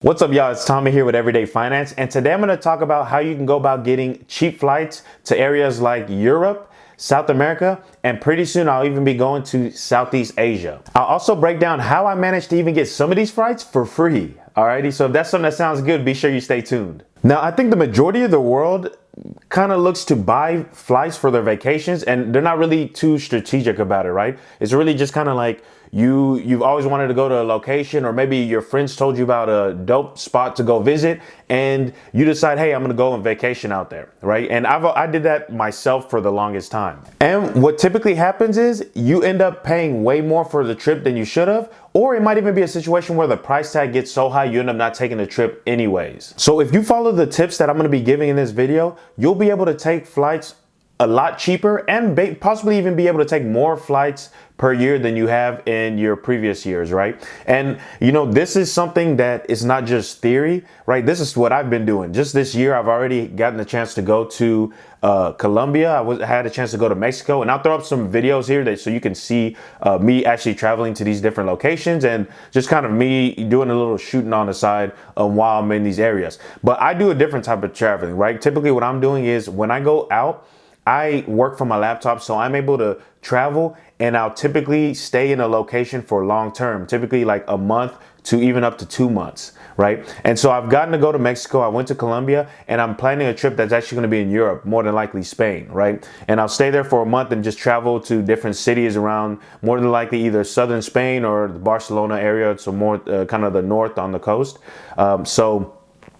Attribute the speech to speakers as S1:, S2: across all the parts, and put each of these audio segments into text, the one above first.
S1: What's up, y'all? It's Tommy here with Everyday Finance, and today I'm going to talk about how you can go about getting cheap flights to areas like Europe, South America, and pretty soon I'll even be going to Southeast Asia. I'll also break down how I managed to even get some of these flights for free. Alrighty, so if that's something that sounds good, be sure you stay tuned. Now, I think the majority of the world kind of looks to buy flights for their vacations, and they're not really too strategic about it, right? It's really just kind of like you've always wanted to go to a location, or maybe your friends told you about a dope spot to go visit, and you decide, hey, I'm gonna go on vacation out there, right? And I did that myself for the longest time. And what typically happens is you end up paying way more for the trip than you should have, or it might even be a situation where the price tag gets so high you end up not taking the trip anyways. So if you follow the tips that I'm gonna be giving in this video, you'll be able to take flights a lot cheaper and possibly even be able to take more flights per year than you have in your previous years, right? And you know, this is something that is not just theory, right? This is what I've been doing. Just this year, I've already gotten the chance to go to Colombia. I had a chance to go to Mexico, and I'll throw up some videos here so you can see me actually traveling to these different locations and just kind of me doing a little shooting on the side while I'm in these areas. But I do a different type of traveling, right? Typically what I'm doing is when I go out, I work from my laptop, so I'm able to travel, and I'll typically stay in a location for long term, typically like a month to even up to 2 months, right? And so I've gotten to go to Mexico, I went to Colombia, and I'm planning a trip that's actually going to be in Europe, more than likely Spain, right? And I'll stay there for a month and just travel to different cities around, more than likely either southern Spain or the Barcelona area, so more kind of the north on the coast.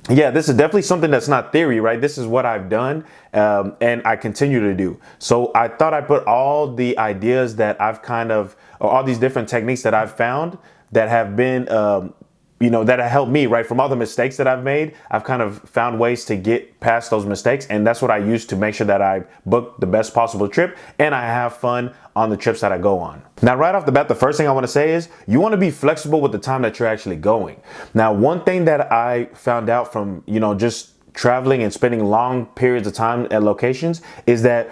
S1: Yeah, this is definitely something that's not theory, right? This is what I've done and I continue to do. So I thought I'd put all the ideas that I've or all these different techniques that I've found that have been, that have helped me, right? From all the mistakes that I've made, I've kind of found ways to get past those mistakes. And that's what I use to make sure that I book the best possible trip and I have fun on the trips that I go on. Now, right off the bat, the first thing I want to say is you want to be flexible with the time that you're actually going. Now, one thing that I found out from, just traveling and spending long periods of time at locations is that,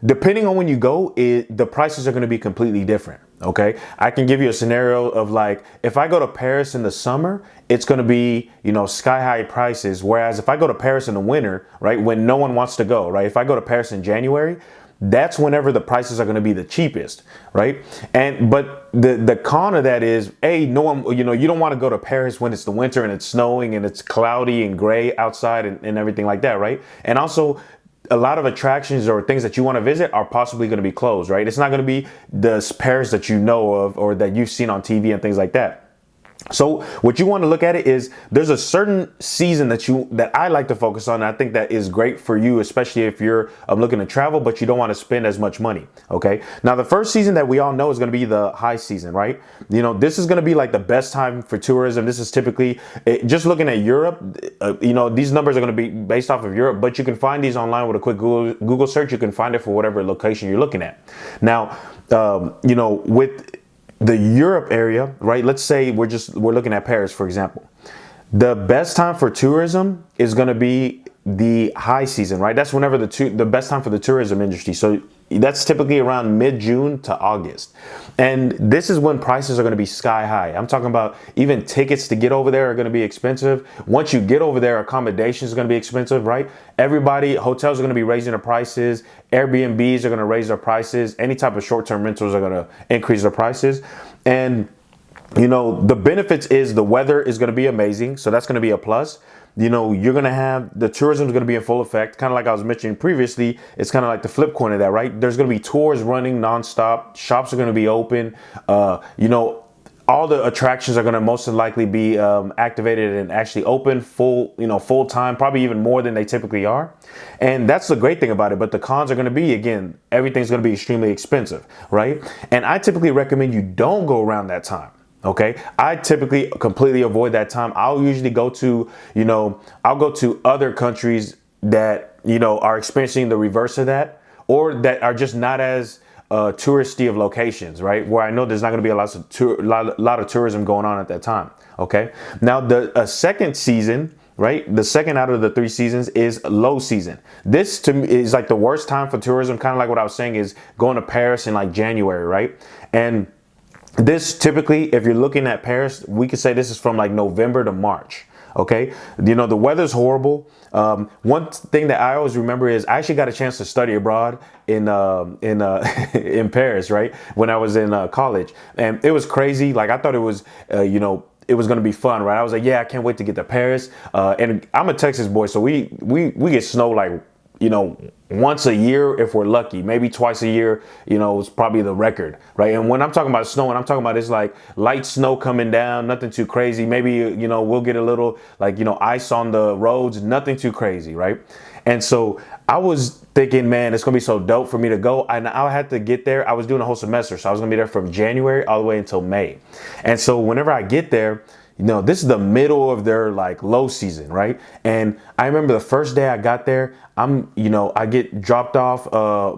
S1: depending on when you go, the prices are going to be completely different. Okay, I can give you a scenario of like, if I go to Paris in the summer, it's going to be, sky high prices. Whereas if I go to Paris in the winter, right, when no one wants to go, right, if I go to Paris in January, that's whenever the prices are going to be the cheapest, right? But the con of that is, no one, you don't want to go to Paris when it's the winter and it's snowing and it's cloudy and gray outside and everything like that, right? And also, a lot of attractions or things that you want to visit are possibly going to be closed, right? It's not going to be the Paris that you know of or that you've seen on TV and things like that. So what you want to look at it is there's a certain season that I like to focus on. And I think that is great for you, especially if you're looking to travel, but you don't want to spend as much money. Okay. Now, the first season that we all know is going to be the high season, right? This is going to be like the best time for tourism. This is typically just looking at Europe. These numbers are going to be based off of Europe, but you can find these online with a quick Google search. You can find it for whatever location you're looking at. Now, with the Europe area, right? Let's say we're looking at Paris, for example. The best time for tourism is going to be the high season, right? That's whenever the best time for the tourism industry. So that's typically around mid-June to August. And this is when prices are going to be sky high. I'm talking about even tickets to get over there are going to be expensive. Once you get over there, accommodations are going to be expensive, right? Hotels are going to be raising their prices. Airbnbs are going to raise their prices. Any type of short-term rentals are going to increase their prices. And the benefits is the weather is going to be amazing. So that's going to be a plus. You're going to have the tourism is going to be in full effect. Kind of like I was mentioning previously, it's kind of like the flip coin of that, right? There's going to be tours running nonstop. Shops are going to be open. All the attractions are going to most likely be activated and actually open full time, probably even more than they typically are. And that's the great thing about it. But the cons are going to be, again, everything's going to be extremely expensive, right? And I typically recommend you don't go around that time. Okay, I typically completely avoid that time. I'll usually go to, I'll go to other countries that, are experiencing the reverse of that, or that are just not as touristy of locations, right? Where I know there's not going to be a lot of tourism going on at that time. Okay, now the second season, right? The second out of the 3 seasons is low season. This to me is like the worst time for tourism. Kind of like what I was saying is going to Paris in like January, right? And This typically, if you're looking at Paris, we could say this is from like November to March. Okay, you know, the weather's horrible. One thing that I always remember is I actually got a chance to study abroad in in Paris, right? When I was in college, and it was crazy. Like I thought it was, you know, it was gonna be fun, right? I was like, yeah, I can't wait to get to Paris. And I'm a Texas boy, so we get snow like, you know, once a year if we're lucky, maybe twice a year, you know, it's probably the record, right? And when I'm talking about snow, and I'm talking about it's like light snow coming down, nothing too crazy. Maybe, you know, we'll get a little like, you know, ice on the roads, nothing too crazy, right? And so I was thinking, man, it's gonna be so dope for me to go. And I had to get there. I was doing a whole semester, so I was gonna be there from January all the way until May. And so whenever I get there, you know, this is the middle of their like low season, right? And I remember the first day I got there, you know, I get dropped off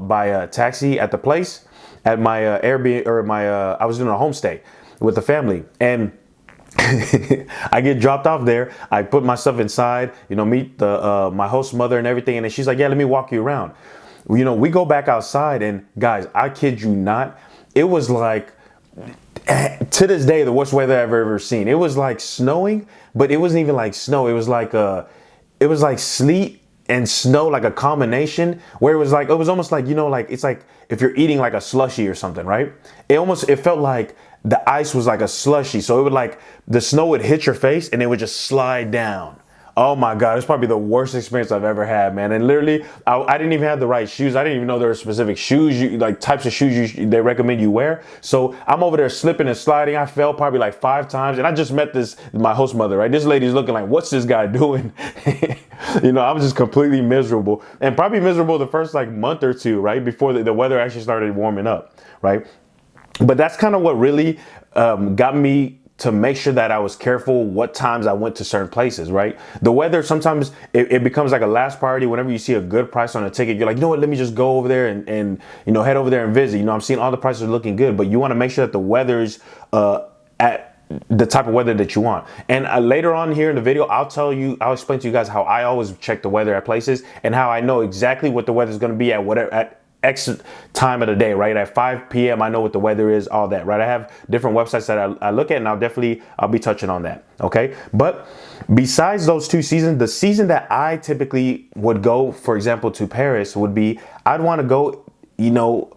S1: by a taxi at the place at my Airbnb, or my I was doing a homestay with the family, and I get dropped off there. I put my stuff inside, you know, meet the my host mother and everything, and then she's like, yeah, let me walk you around. You know, we go back outside, and guys, I kid you not, it was like, to this day, the worst weather I've ever seen. It was like snowing, but it wasn't even like snow. It was like sleet and snow, like a combination, where it was almost like, you know, like it's like if you're eating like a slushie or something, right? It felt like the ice was like a slushie. So it would like, the snow would hit your face and it would just slide down. Oh my God, it's probably the worst experience I've ever had, man. And literally, I didn't even have the right shoes. I didn't even know there were specific shoes, like types of shoes they recommend you wear. So I'm over there slipping and sliding. I fell probably like 5 times. And I just met my host mother, right? This lady's looking like, what's this guy doing? You know, I was just completely miserable, and probably miserable the first like month or two, right? Before the weather actually started warming up, right? But that's kind of what really got me to make sure that I was careful what times I went to certain places, right? The weather, sometimes it becomes like a last priority. Whenever you see a good price on a ticket, you're like, you know what, let me just go over there and you know, head over there and visit. You know, I'm seeing all the prices are looking good, but you want to make sure that the weather's at the type of weather that you want. And later on here in the video, I'll explain to you guys how I always check the weather at places, and how I know exactly what the weather is going to be at X time of the day, right? At 5 p.m. I know what the weather is, all that, right? I have different websites that I look at, and I'll be touching on that, okay? But besides those 2 seasons, the season that I typically would go, for example, to Paris would be, I'd want to go, you know,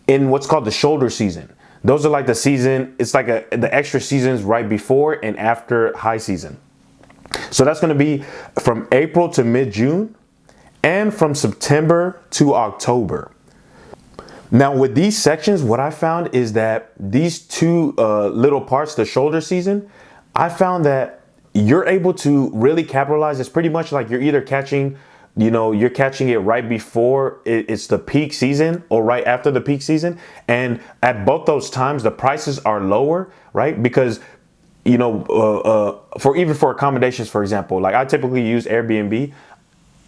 S1: in what's called the shoulder season. Those are like the season, it's like the extra seasons right before and after high season. So that's going to be from April to mid-June, and from September to October. Now with these sections, what I found is that these 2 little parts, the shoulder season, I found that you're able to really capitalize. It's pretty much like you're either catching, you know, you're catching it right before it's the peak season, or right after the peak season. And at both those times, the prices are lower, right? Because, you know, for accommodations, for example, like I typically use Airbnb.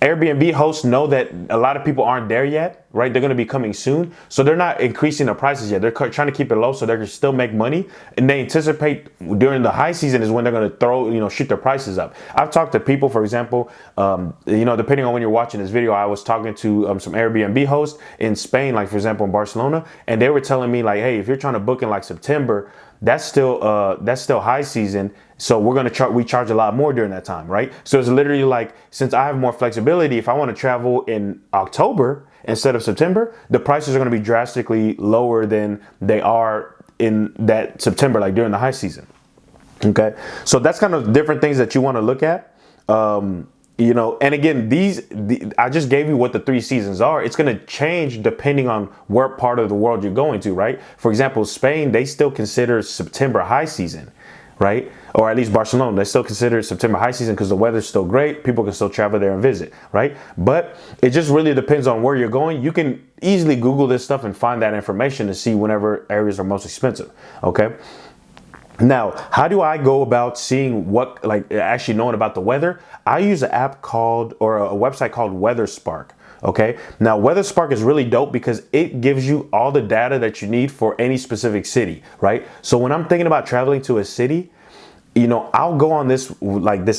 S1: Airbnb hosts know that a lot of people aren't there yet, right? They're going to be coming soon. So they're not increasing the prices yet. They're trying to keep it low so they can still make money. And they anticipate during the high season is when they're going to shoot their prices up. I've talked to people, for example, you know, depending on when you're watching this video, I was talking to some Airbnb hosts in Spain, like for example, in Barcelona. And they were telling me like, hey, if you're trying to book in like September, that's still high season. So we're going to we charge a lot more during that time, right? So it's literally like, since I have more flexibility, if I want to travel in October instead of September, the prices are going to be drastically lower than they are in that September, like during the high season. Okay. So that's kind of different things that you want to look at. You know, and again, I just gave you what the 3 seasons are. It's going to change depending on where part of the world you're going to, right? For example, Spain, they still consider September high season, right? Or at least Barcelona, they still consider September high season because the weather's still great. People can still travel there and visit, right? But it just really depends on where you're going. You can easily Google this stuff and find that information to see whenever areas are most expensive, okay? Now, how do I go about seeing what, like actually knowing about the weather? I use an app called, or a website called WeatherSpark. Okay. Now, WeatherSpark is really dope because it gives you all the data that you need for any specific city, right? So when I'm thinking about traveling to a city, I'll go on this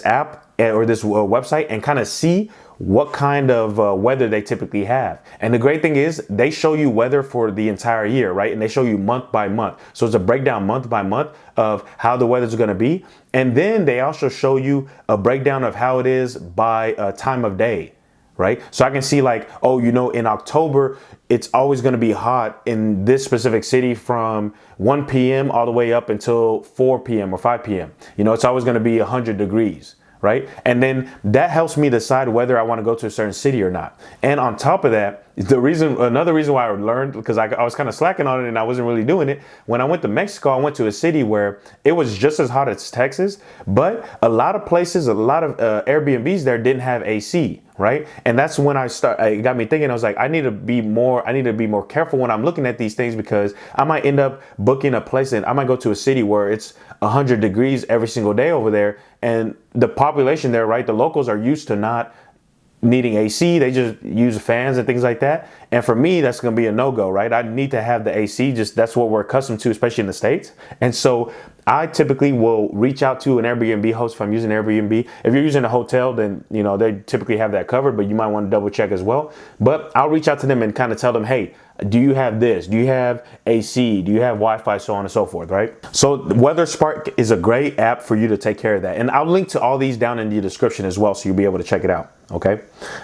S1: app or this website and kind of see what kind of weather they typically have. And the great thing is they show you weather for the entire year, right? And they show you month by month. So it's a breakdown month by month of how the weather's going to be. And then they also show you a breakdown of how it is by time of day. Right? So I can see like, oh, in October, it's always going to be hot in this specific city from 1 p.m. all the way up until 4 p.m. or 5 p.m. It's always going to be 100 degrees. Right? And then that helps me decide whether I want to go to a certain city or not. And on top of that, another reason why I learned, because I was kind of slacking on it and I wasn't really doing it. When I went to Mexico, I went to a city where it was just as hot as Texas, but a lot of places, a lot of Airbnbs there didn't have AC. Right. And that's when it got me thinking, I was like, I need to be more careful when I'm looking at these things, because I might end up booking a place and I might go to a city where it's 100 degrees every single day over there. And the population there, right, the locals are used to not needing AC. They just use fans and things like that. And for me, that's going to be a no-go, right? I need to have the AC. That's what we're accustomed to, especially in the States. And so I typically will reach out to an Airbnb host if I'm using Airbnb. If you're using a hotel, then, they typically have that covered, but you might want to double check as well. But I'll reach out to them and kind of tell them, hey, do you have this? Do you have AC? Do you have Wi-Fi? So on and so forth, right? So WeatherSpark is a great app for you to take care of that. And I'll link to all these down in the description as well, so you'll be able to check it out. Okay.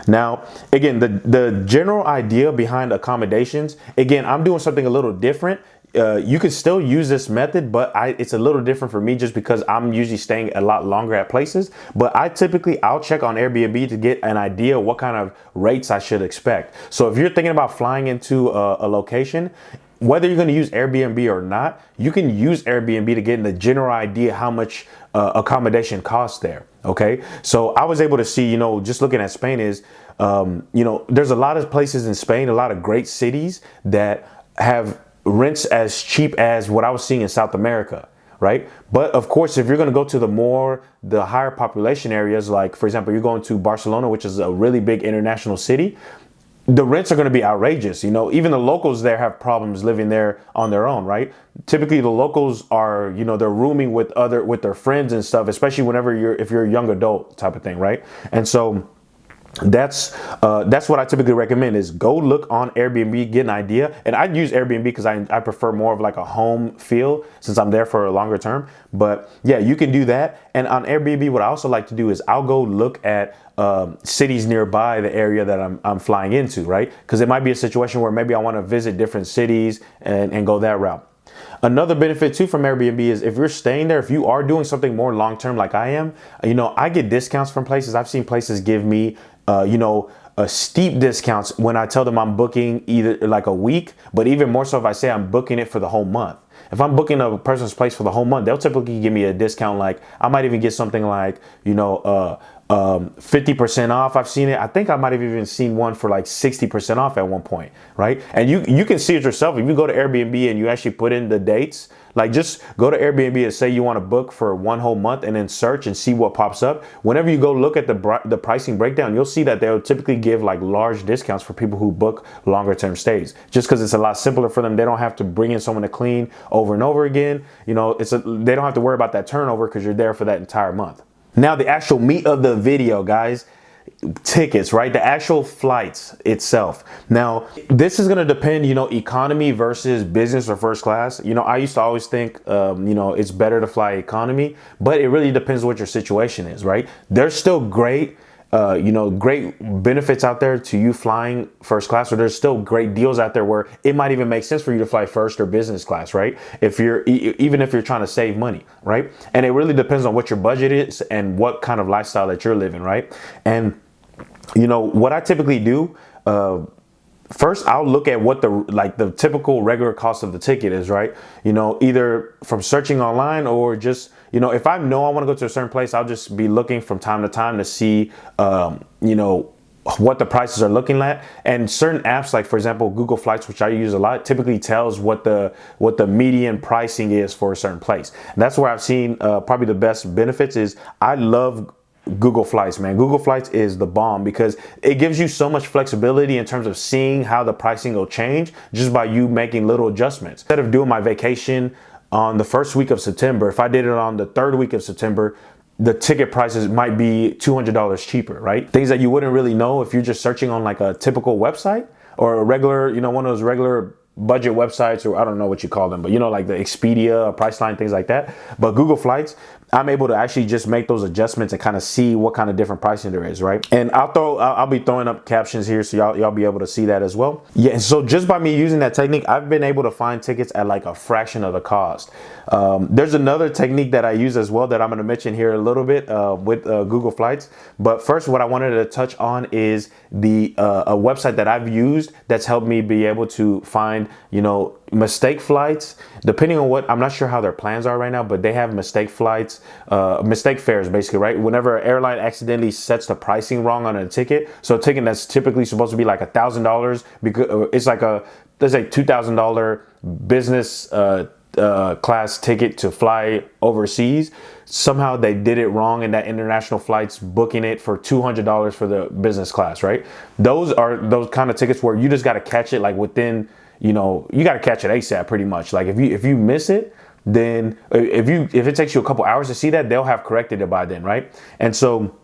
S1: Now, again, the general idea behind accommodations, again, I'm doing something a little different. You could still use this method, but it's a little different for me just because I'm usually staying a lot longer at places. But I'll check on Airbnb to get an idea of what kind of rates I should expect. So if you're thinking about flying into a location, whether you're going to use Airbnb or not, you can use Airbnb to get the general idea how much accommodation costs there. Okay. So I was able to see, just looking at Spain there's a lot of places in Spain, a lot of great cities that have rents as cheap as what I was seeing in South America. Right. But of course, if you're going to go to the higher population areas, like, for example, you're going to Barcelona, which is a really big international city, the rents are going to be outrageous. Even the locals there have problems living there on their own. Right. Typically, the locals are, they're rooming with their friends and stuff, especially if you're a young adult type of thing. Right. And so that's what I typically recommend, is go look on Airbnb, get an idea. And I use Airbnb because I prefer more of like a home feel since I'm there for a longer term. But yeah, you can do that. And on Airbnb, what I also like to do is I'll go look at cities nearby the area that I'm flying into, right? Because it might be a situation where maybe I want to visit different cities and go that route. Another benefit too from Airbnb is if you're staying there, if you are doing something more long-term like I am, I get discounts from places. I've seen places give me steep discounts when I tell them I'm booking either like a week, but even more so if I say I'm booking it for the whole month. If I'm booking a person's place for the whole month, they'll typically give me a discount. Like I might even get something like, 50% off. I've seen it. I think I might have even seen one for like 60% off at one point, right? And you can see it yourself. If you go to Airbnb and you actually put in the dates, like just go to Airbnb and say you want to book for one whole month and then search and see what pops up. Whenever you go look at the pricing breakdown, you'll see that they'll typically give like large discounts for people who book longer term stays, just because it's a lot simpler for them. They don't have to bring in someone to clean over and over again. They don't have to worry about that turnover because you're there for that entire month. Now, the actual meat of the video, guys, tickets, right? The actual flights itself. Now, this is going to depend, economy versus business or first class. I used to always think, it's better to fly economy, but it really depends what your situation is, right? There's still great benefits out there to you flying first class, or there's still great deals out there where it might even make sense for you to fly first or business class, right? Even if you're trying to save money, right? And it really depends on what your budget is and what kind of lifestyle that you're living, right? And what I typically do, first, I'll look at what the typical regular cost of the ticket is, right? Either from searching online or just, if I know I want to go to a certain place, I'll just be looking from time to time to see, what the prices are looking at. And certain apps, like for example, Google Flights, which I use a lot, typically tells what the median pricing is for a certain place. And that's where I've seen probably the best benefits is I love Google Flights, man. Google Flights is the bomb because it gives you so much flexibility in terms of seeing how the pricing will change just by you making little adjustments. Instead of doing my vacation on the first week of September, if I did it on the third week of September, the ticket prices might be $200 cheaper, right? Things that you wouldn't really know if you're just searching on like a typical website or a regular, one of those regular budget websites, or I don't know what you call them, but like the Expedia, Priceline, things like that. But Google Flights, I'm able to actually just make those adjustments and kind of see what kind of different pricing there is, right? And I'll be throwing up captions here so y'all be able to see that as well. Yeah, and so just by me using that technique, I've been able to find tickets at like a fraction of the cost. There's another technique that I use as well that I'm going to mention here a little bit with Google Flights. But first, what I wanted to touch on is the a website that I've used that's helped me be able to find, mistake flights, depending on what, I'm not sure how their plans are right now, but they have mistake flights, mistake fares basically, right? Whenever an airline accidentally sets the pricing wrong on a ticket, so a ticket that's typically supposed to be like $1,000, because it's like let's say $2,000 business class ticket to fly overseas, somehow they did it wrong and that international flight's booking it for $200 for the business class, right? Those are those kind of tickets where you just got to catch it like within, you got to catch it ASAP pretty much. Like if you miss it, then if it takes you a couple hours to see that, they'll have corrected it by then, right? And so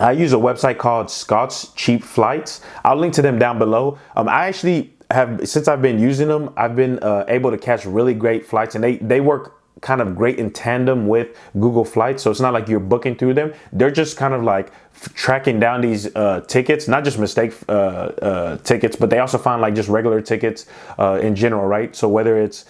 S1: I use a website called Scott's Cheap Flights. I'll link to them down below. I actually have, since I've been using them, I've been able to catch really great flights, and they work kind of great in tandem with Google Flights. So it's not like you're booking through them. They're just kind of like tracking down these tickets, not just mistake tickets, but they also find like just regular tickets in general, right? So whether it's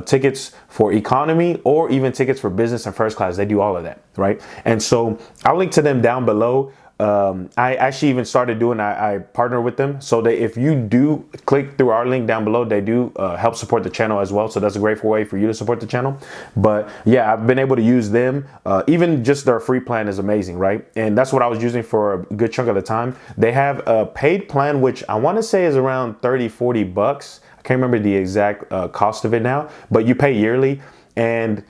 S1: tickets for economy or even tickets for business and first class, they do all of that, right? And so I'll link to them down below. I actually even started doing, I partner with them, so that if you do click through our link down below, they do help support the channel as well. So that's a great way for you to support the channel. But yeah, I've been able to use them. Even just their free plan is amazing, right? And that's what I was using for a good chunk of the time. They have a paid plan, which I want to say is around 30, 40 bucks. I can't remember the exact cost of it now, but you pay yearly. And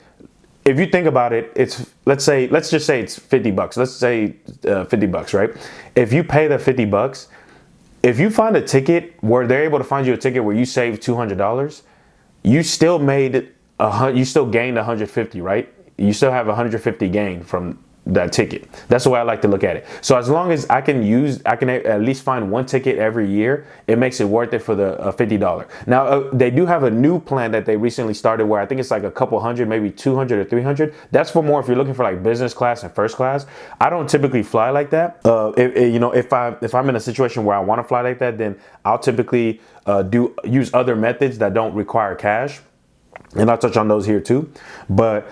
S1: if you think about it, it's, let's just say it's 50 bucks. Let's say 50 bucks, right? If you pay the 50 bucks, if you find a ticket where they're able to find you a ticket where you save $200, you still gained 150, right? You still have 150 gain from that ticket. That's the way I like to look at it. So as long as I can at least find one ticket every year, it makes it worth it for the $50. Now they do have a new plan that they recently started where I think it's like a couple hundred, maybe 200 or 300. That's for more if you're looking for like business class and first class. I don't typically fly like that. If I'm in a situation where I want to fly like that, then I'll typically use other methods that don't require cash, and I'll touch on those here too. But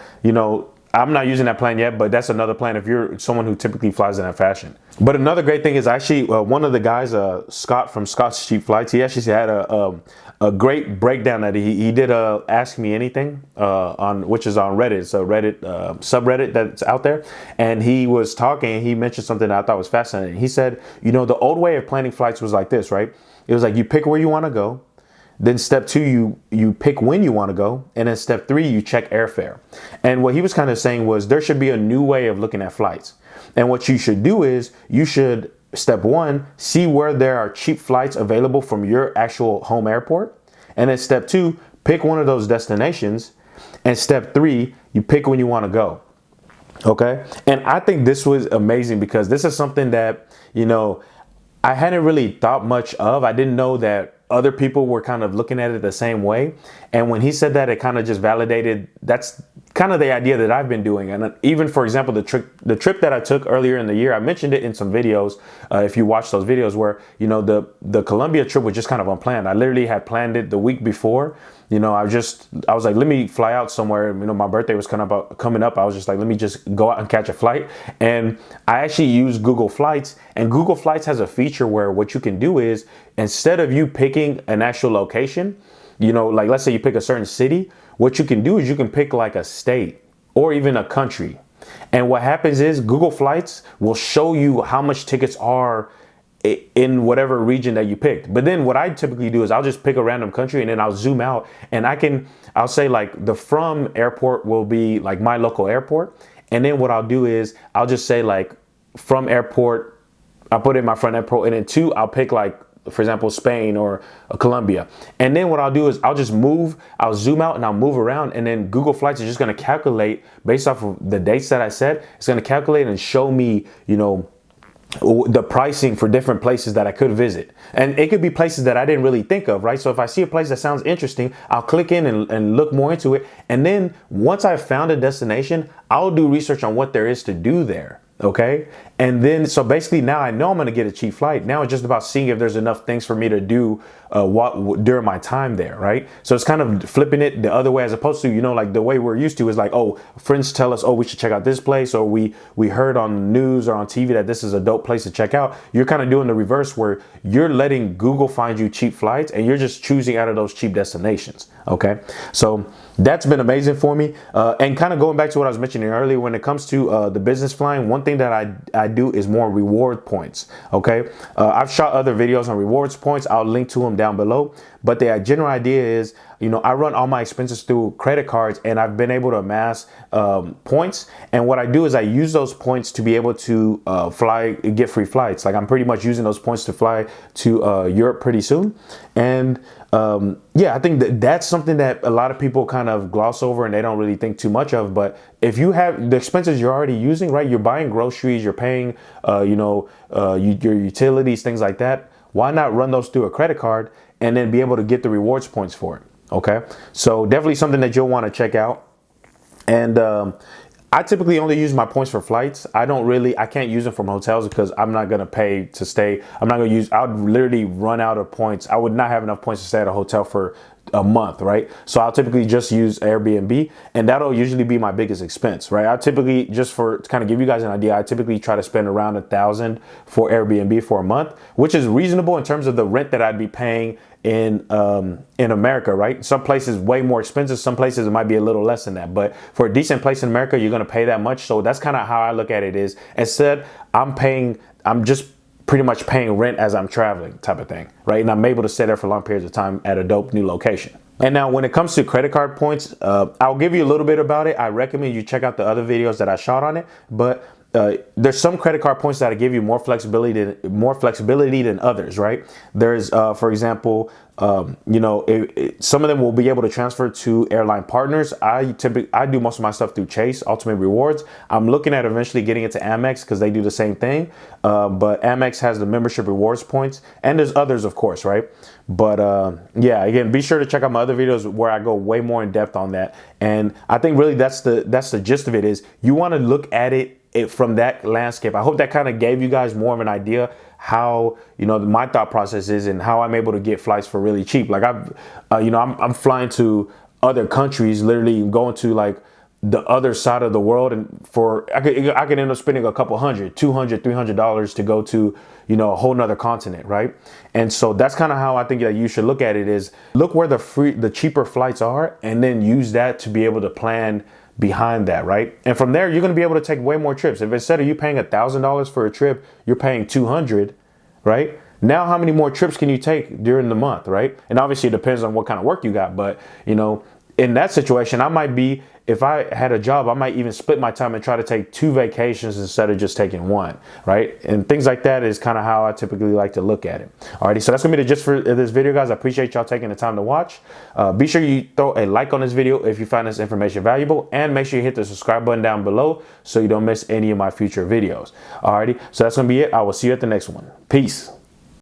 S1: I'm not using that plan yet, but that's another plan if you're someone who typically flies in that fashion. But another great thing is actually one of the guys, Scott from Scott's Cheap Flights, he actually had a great breakdown that he did Ask Me Anything which is on Reddit. It's a Reddit subreddit that's out there. And he was talking, he mentioned something that I thought was fascinating. He said, the old way of planning flights was like this, right? It was like you pick where you want to go. Then step 2, you pick when you want to go. And then step 3, you check airfare. And what he was kind of saying was there should be a new way of looking at flights. And what you should do is you should, step 1, see where there are cheap flights available from your actual home airport. And then step 2, pick one of those destinations. And step 3, you pick when you want to go. Okay. And I think this was amazing because this is something that, I hadn't really thought much of. I didn't know that other people were kind of looking at it the same way. And when he said that, it kind of just validated, that's kind of the idea that I've been doing. And even, for example, the trip that I took earlier in the year, I mentioned it in some videos. If you watch those videos where, the Colombia trip was just kind of unplanned. I literally had planned it the week before. I was like, let me fly out somewhere. My birthday was coming up. I was just like, let me just go out and catch a flight. And I actually used Google Flights, and Google Flights has a feature where what you can do is, instead of you picking an actual location, like let's say you pick a certain city, what you can do is you can pick like a state or even a country. And what happens is Google Flights will show you how much tickets are in whatever region that you picked. But then what I typically do is I'll just pick a random country and then I'll zoom out and I'll say like the from airport will be like my local airport. And then what I'll do is I'll just say like from airport, I'll put in my front airport, and then 2, I'll pick like for example, Spain or Colombia. And then what I'll do is I'll zoom out and I'll move around, and then Google Flights is just going to calculate based off of the dates that I set. It's going to calculate and show me, you know, the pricing for different places that I could visit. And it could be places that I didn't really think of, right? So if I see a place that sounds interesting, I'll click in and look more into it. And then once I've found a destination, I'll do research on what there is to do there. Okay. And then, so basically now I know I'm going to get a cheap flight. Now it's just about seeing if there's enough things for me to do during my time there. Right. So it's kind of flipping it the other way, as opposed to, you know, like the way we're used to is like, oh, friends tell us, oh, we should check out this place, or we heard on the news or on TV that this is a dope place to check out. You're kind of doing the reverse, where you're letting Google find you cheap flights and you're just choosing out of those cheap destinations. Okay. So that's been amazing for me. And kind of going back to what I was mentioning earlier, when it comes to the business flying, one thing that I do is more reward points. Okay. I've shot other videos on rewards points. I'll link to them down below. But the general idea is, you know, I run all my expenses through credit cards, and I've been able to amass points. And what I do is I use those points to be able to get free flights. Like I'm pretty much using those points to fly to Europe pretty soon. And yeah, I think that's something that a lot of people kind of gloss over and they don't really think too much of. But if you have the expenses you're already using, right, you're buying groceries, you're paying, your utilities, things like that. Why not run those through a credit card and then be able to get the rewards points for it? Okay, so definitely something that you'll want to check out. And I typically only use my points for flights. I can't use them from hotels because I'm not going to pay to stay. I would literally run out of points. I would not have enough points to stay at a hotel for a month, right? So I'll typically just use Airbnb, and that'll usually be my biggest expense, right? I typically, just to kind of give you guys an idea, I typically try to spend around $1,000 for Airbnb for a month, which is reasonable in terms of the rent that I'd be paying in America, right? Some places way more expensive. Some places it might be a little less than that, but for a decent place in America, you're going to pay that much. So that's kind of how I look at it. Is instead I'm just pretty much paying rent as I'm traveling, type of thing, right? And I'm able to stay there for long periods of time at a dope new location. And now when it comes to credit card points, I'll give you a little bit about it. I recommend you check out the other videos that I shot on it, but there's some credit card points that give you more flexibility than others, right? There's, for example, some of them will be able to transfer to airline partners. I do most of my stuff through Chase, Ultimate Rewards. I'm looking at eventually getting into Amex because they do the same thing. But Amex has the membership rewards points, and there's others, of course, right? But yeah, again, be sure to check out my other videos where I go way more in depth on that. And I think really that's the gist of it. Is you want to look at it from that landscape. I hope that kind of gave you guys more of an idea how, my thought process is and how I'm able to get flights for really cheap. Like I'm flying to other countries, literally going to like the other side of the world, and I could end up spending a couple $200, $300 to go to, a whole nother continent, right? And so that's kind of how I think that you should look at it. Is look where the cheaper flights are, and then use that to be able to plan behind that, right? And from there, you're going to be able to take way more trips. If instead of you paying $1,000 for a trip, you're paying $200, right? Now, how many more trips can you take during the month, right? And obviously it depends on what kind of work you got, but in that situation, if I had a job, I might even split my time and try to take 2 vacations instead of just taking 1, right? And things like that is kind of how I typically like to look at it. Alrighty, so that's gonna be the gist for this video, guys. I appreciate y'all taking the time to watch. Be sure you throw a like on this video if you find this information valuable, and make sure you hit the subscribe button down below so you don't miss any of my future videos. Alrighty, so that's gonna be it. I will see you at the next one. Peace.